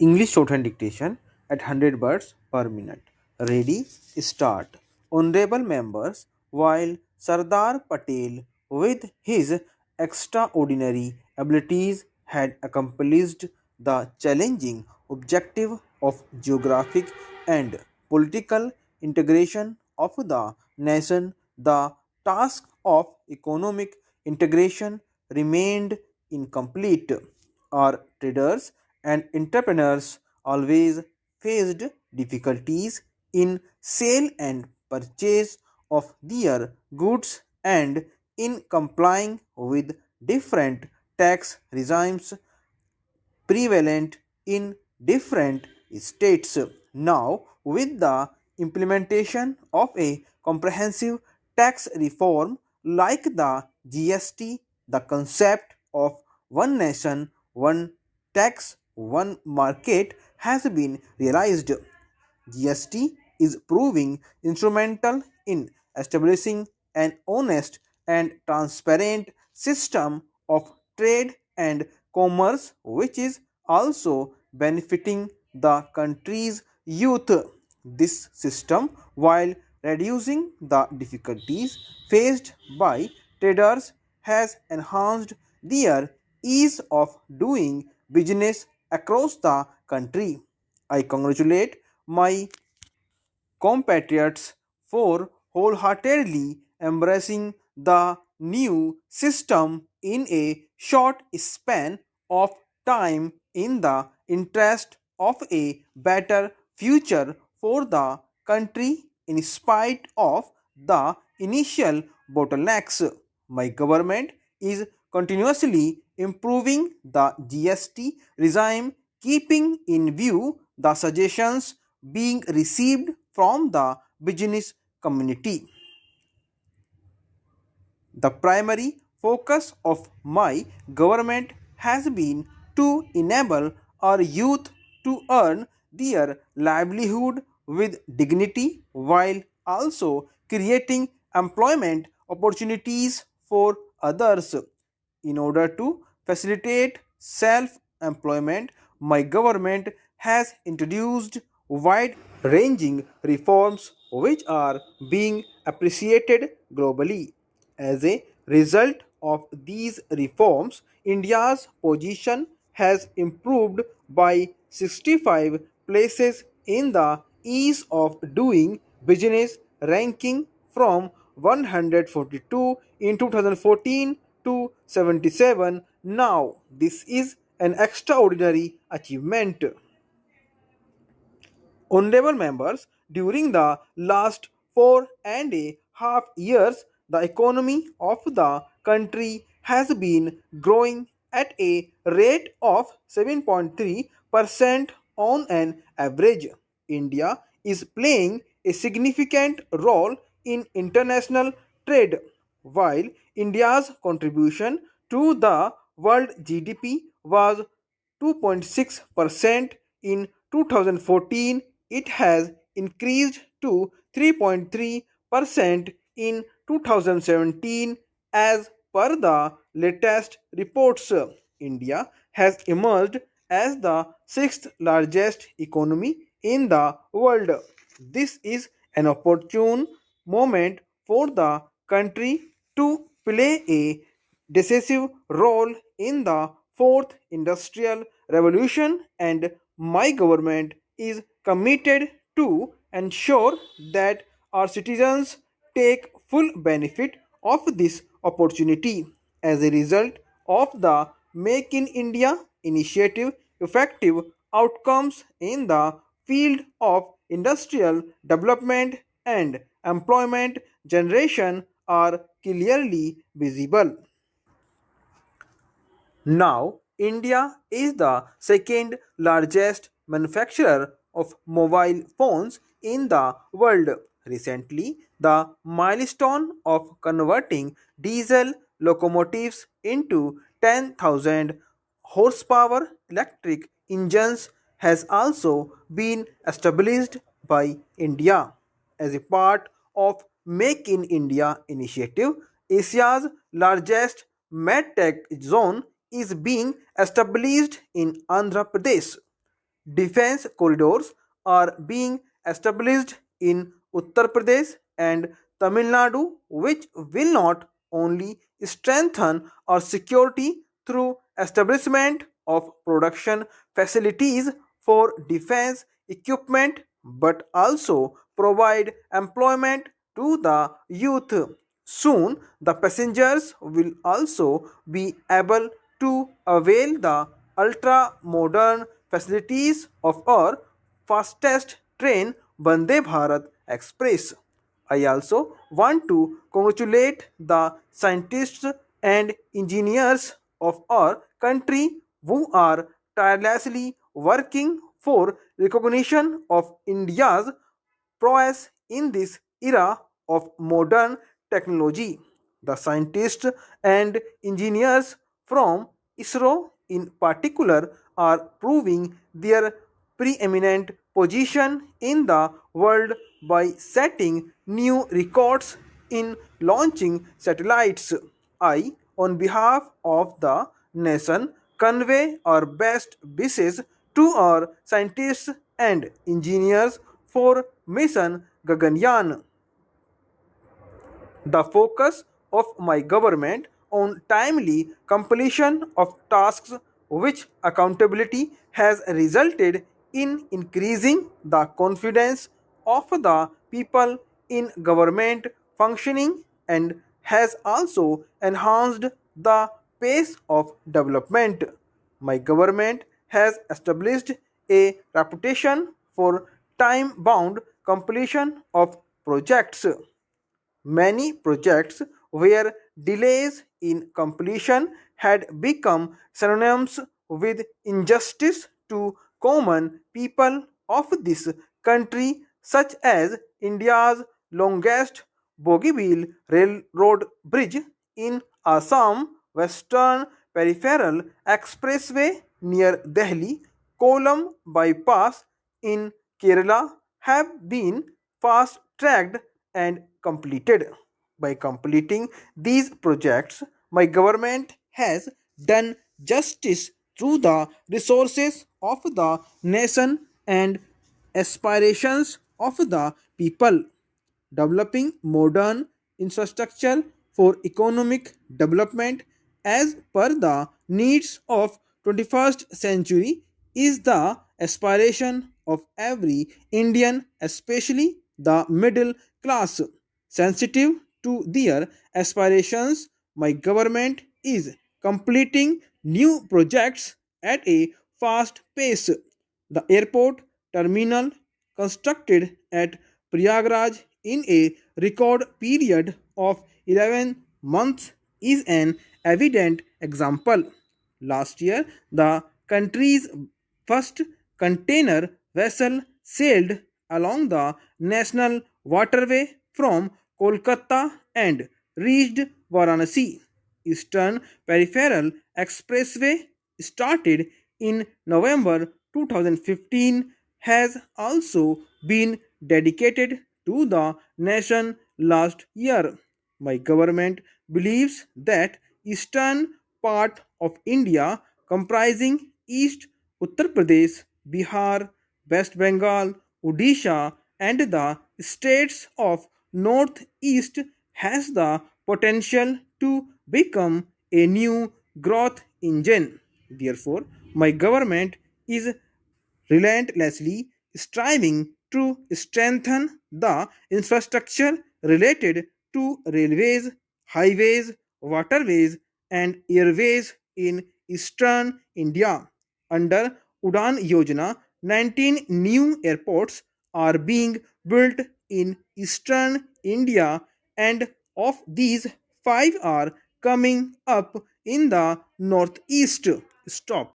English shorthand dictation at 100 words per minute. Ready, start. Honorable members, while Sardar Patel, with his extraordinary abilities, had accomplished the challenging objective of geographic and political integration of the nation, the task of economic integration remained incomplete. Our traders and entrepreneurs always faced difficulties in sale and purchase of their goods and in complying with different tax regimes prevalent in different states. Now, with the implementation of a comprehensive tax reform like the GST, the concept of one nation, one tax, one market has been realized. GST is proving instrumental in establishing an honest and transparent system of trade and commerce, which is also benefiting the country's youth. This system, while reducing the difficulties faced by traders, has enhanced their ease of doing business across the country. I congratulate my compatriots for wholeheartedly embracing the new system in a short span of time in the interest of a better future for the country in spite of the initial bottlenecks. My government is continuously improving the GST regime, keeping in view the suggestions being received from the business community. The primary focus of my government has been to enable our youth to earn their livelihood with dignity while also creating employment opportunities for others. In order to facilitate self employment, my government has introduced wide ranging reforms which are being appreciated globally. As a result of these reforms, India's position has improved by 65 places in the ease of doing business ranking from 142 in 2014 to 77 now. This is an extraordinary achievement. Honorable members, during the last 4.5 years, the economy of the country has been growing at a rate of 7.3% on an average. India is playing a significant role in international trade, while India's contribution to the world GDP was 2.6% in 2014. It has increased to 3.3% in 2017 as per the latest reports. India has emerged as the sixth largest economy in the world. This is an opportune moment for the country to play a decisive role in the fourth industrial revolution, and my government is committed to ensure that our citizens take full benefit of this opportunity. As a result of the Make in India initiative, effective outcomes in the field of industrial development and employment generation are clearly visible. Now, India is the second largest manufacturer of mobile phones in the world. Recently, the milestone of converting diesel locomotives into 10,000 horsepower electric engines has also been established by India. As a part of Make in India initiative, Asia's largest medtech zone is being established in Andhra Pradesh. defense corridors are being established in Uttar Pradesh and Tamil Nadu, which will not only strengthen our security through establishment of production facilities for defense equipment but also provide employment to the youth. Soon, the passengers will also be able to avail the ultra modern facilities of our fastest train Vande Bharat Express. I also want to congratulate the scientists and engineers of our country who are tirelessly working for recognition of India's prowess in this era of modern technology. The scientists and engineers from ISRO in particular are proving their preeminent position in the world by setting new records in launching satellites. I, on behalf of the nation, convey our best wishes to our scientists and engineers for Mission Gaganyaan. The focus of my government on timely completion of tasks which accountability has resulted in increasing the confidence of the people in government functioning and has also enhanced the pace of development. My government has established a reputation for time bound completion of projects. Many projects where delays in completion had become synonyms with injustice to common people of this country, such as India's longest Bogibeel Railroad Bridge in Assam, Western Peripheral Expressway near Delhi, Kollam Bypass in Kerala have been fast tracked and completed. By completing these projects, my government has done justice through the resources of the nation and aspirations of the people, developing modern infrastructure for economic development as per the needs of 21st century is the aspiration of every Indian, especially the middle class. Sensitive to their aspirations, my government is completing new projects at a fast pace. The airport terminal constructed at Prayagraj in a record period of 11 months is an evident example. Last year, the country's first container vessel sailed along the national waterway from Kolkata and reached Varanasi. Eastern Peripheral Expressway, started in November 2015, has also been dedicated to the nation last year. My government believes that eastern part of India comprising East Uttar Pradesh, Bihar, West Bengal, Odisha and the states of northeast has the potential to become a new growth engine. Therefore, my government is relentlessly striving to strengthen the infrastructure related to railways, highways, waterways, and airways in eastern India. Under Udan Yojana, 19 new airports are being built in eastern India, and of these, 5 are coming up in the northeast. Stop.